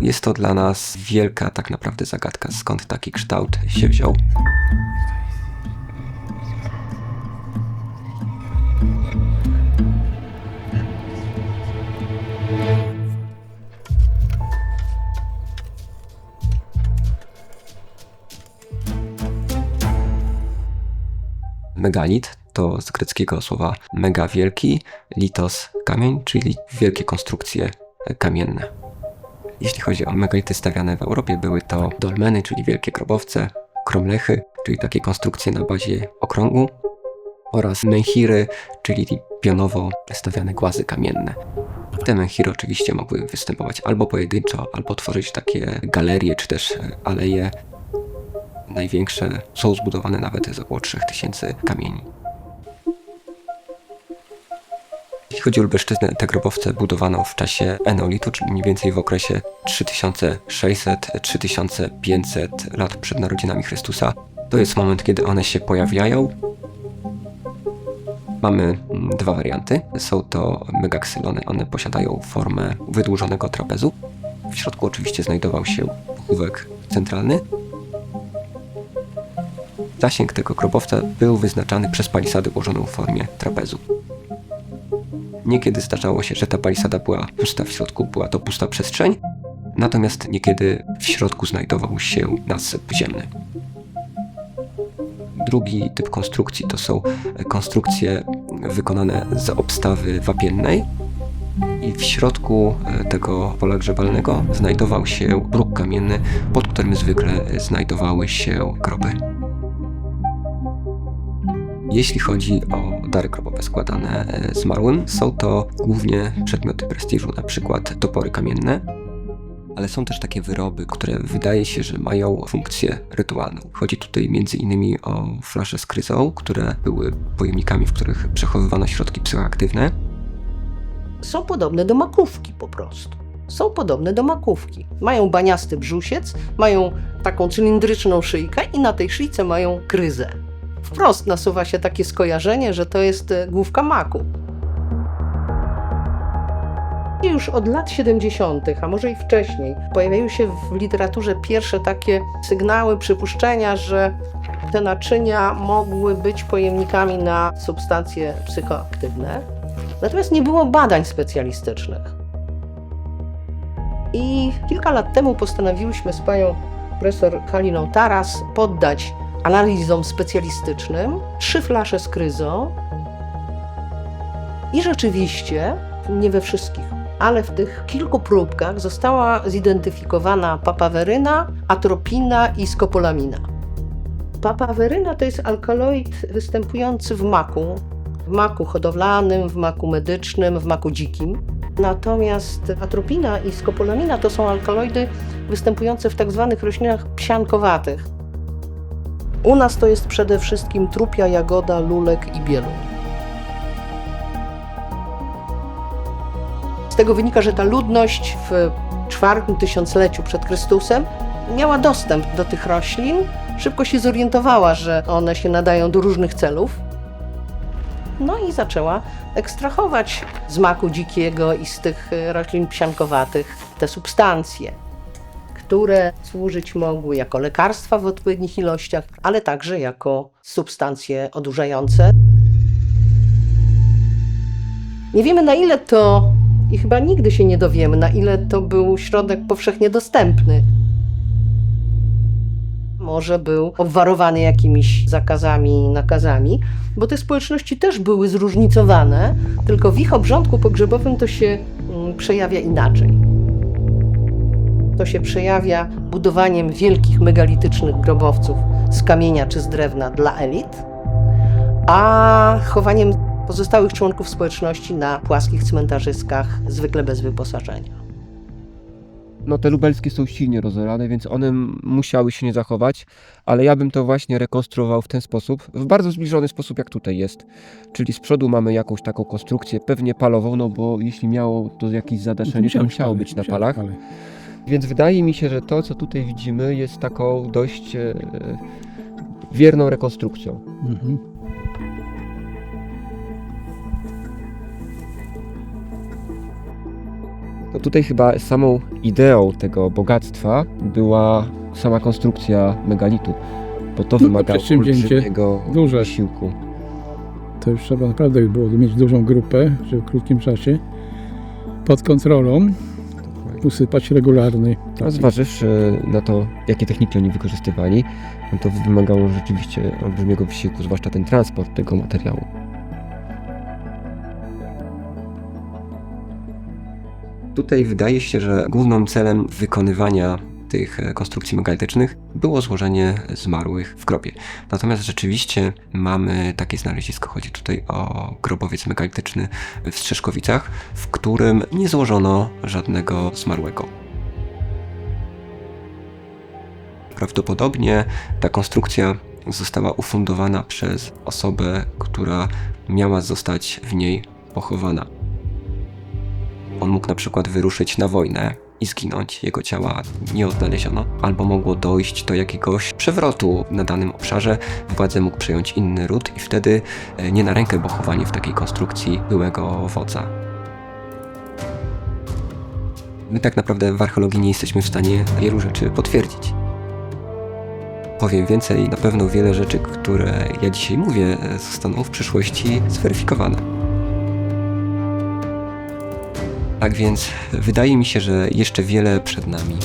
Jest to dla nas wielka tak naprawdę zagadka, skąd taki kształt się wziął. Megalit to z greckiego słowa mega wielki, litos kamień, czyli wielkie konstrukcje kamienne. Jeśli chodzi o megality stawiane w Europie, były to dolmeny, czyli wielkie grobowce, cromlechy, czyli takie konstrukcje na bazie okrągłu, oraz menhiry, czyli pionowo stawiane głazy kamienne. Te menhiry oczywiście mogły występować albo pojedynczo, albo tworzyć takie galerie, czy też aleje. Największe są zbudowane nawet z około 3000 kamieni. Jeśli chodzi o Lubelszczyznę, te grobowce budowano w czasie Eneolitu, czyli mniej więcej w okresie 3600-3500 lat przed narodzinami Chrystusa. To jest moment, kiedy one się pojawiają. Mamy dwa warianty. Są to megaksylony. One posiadają formę wydłużonego trapezu. W środku oczywiście znajdował się pochówek centralny. Zasięg tego grobowca był wyznaczany przez palisadę ułożoną w formie trapezu. Niekiedy zdarzało się, że ta palisada była pusta, w środku była to pusta przestrzeń, natomiast niekiedy w środku znajdował się nasyp ziemny. Drugi typ konstrukcji to są konstrukcje wykonane z obstawy wapiennej i w środku tego pola grzewalnego znajdował się próg kamienny, pod którym zwykle znajdowały się groby. Jeśli chodzi o dary grobowe składane zmarłym, są to głównie przedmioty prestiżu, na przykład topory kamienne, ale są też takie wyroby, które wydaje się, że mają funkcję rytualną. Chodzi tutaj m.in. o flasze z kryzą, które były pojemnikami, w których przechowywano środki psychoaktywne. Są podobne do makówki po prostu. Są podobne do makówki. Mają baniasty brzusiec, mają taką cylindryczną szyjkę i na tej szyjce mają kryzę. Wprost nasuwa się takie skojarzenie, że to jest główka maku. I już od lat 70., a może i wcześniej, pojawiają się w literaturze pierwsze takie sygnały, przypuszczenia, że te naczynia mogły być pojemnikami na substancje psychoaktywne. Natomiast nie było badań specjalistycznych. I kilka lat temu postanowiłyśmy z panią profesor Haliną Taras poddać analizom specjalistycznym 3 flasze z kryzą i rzeczywiście, nie we wszystkich, ale w tych kilku próbkach została zidentyfikowana papaweryna, atropina i skopolamina. Papaweryna to jest alkaloid występujący w maku hodowlanym, w maku medycznym, w maku dzikim. Natomiast atropina i skopolamina to są alkaloidy występujące w tak zwanych roślinach psiankowatych. U nas to jest przede wszystkim trupia, jagoda, lulek i bieluń. Z tego wynika, że ta ludność w IV tysiącleciu przed Chrystusem miała dostęp do tych roślin, szybko się zorientowała, że one się nadają do różnych celów. No i zaczęła ekstrahować z maku dzikiego i z tych roślin psiankowatych te substancje, które służyć mogły jako lekarstwa w odpowiednich ilościach, ale także jako substancje odurzające. Nie wiemy, na ile to, i chyba nigdy się nie dowiemy, na ile to był środek powszechnie dostępny. Może był obwarowany jakimiś zakazami i nakazami, bo te społeczności też były zróżnicowane, tylko w ich obrządku pogrzebowym to się przejawia inaczej. To się przejawia budowaniem wielkich megalitycznych grobowców z kamienia czy z drewna dla elit, a chowaniem pozostałych członków społeczności na płaskich cmentarzyskach, zwykle bez wyposażenia. No te lubelskie są silnie rozorane, więc one musiały się nie zachować, ale ja bym to właśnie rekonstruował w ten sposób, w bardzo zbliżony sposób jak tutaj jest. Czyli z przodu mamy jakąś taką konstrukcję, pewnie palową, no bo jeśli miało to jakieś zadaszenie, to musiało być na palach. Więc wydaje mi się, że to, co tutaj widzimy, jest taką dość wierną rekonstrukcją. Mhm. No tutaj chyba samą ideą tego bogactwa była sama konstrukcja megalitu, bo to wymagało przedsięwzięcie olbrzymiego duże. wysiłku. To już trzeba naprawdę było mieć dużą grupę, żeby w krótkim czasie pod kontrolą usypać regularny. A zważywszy na to, jakie techniki oni wykorzystywali, no to wymagało rzeczywiście olbrzymiego wysiłku, zwłaszcza ten transport tego materiału. Tutaj wydaje się, że głównym celem wykonywania tych konstrukcji megalitycznych było złożenie zmarłych w grobie. Natomiast rzeczywiście mamy takie znalezisko, chodzi tutaj o grobowiec megalityczny w Strzeszkowicach, w którym nie złożono żadnego zmarłego. Prawdopodobnie ta konstrukcja została ufundowana przez osobę, która miała zostać w niej pochowana. On mógł na przykład wyruszyć na wojnę i zginąć, jego ciała nie odnaleziono, albo mogło dojść do jakiegoś przewrotu na danym obszarze, władzę mógł przejąć inny ród i wtedy nie na rękę było chowanie w takiej konstrukcji byłego wodza. My tak naprawdę w archeologii nie jesteśmy w stanie wielu rzeczy potwierdzić. Powiem więcej, na pewno wiele rzeczy, które ja dzisiaj mówię, zostaną w przyszłości zweryfikowane. Tak więc wydaje mi się, że jeszcze wiele przed nami.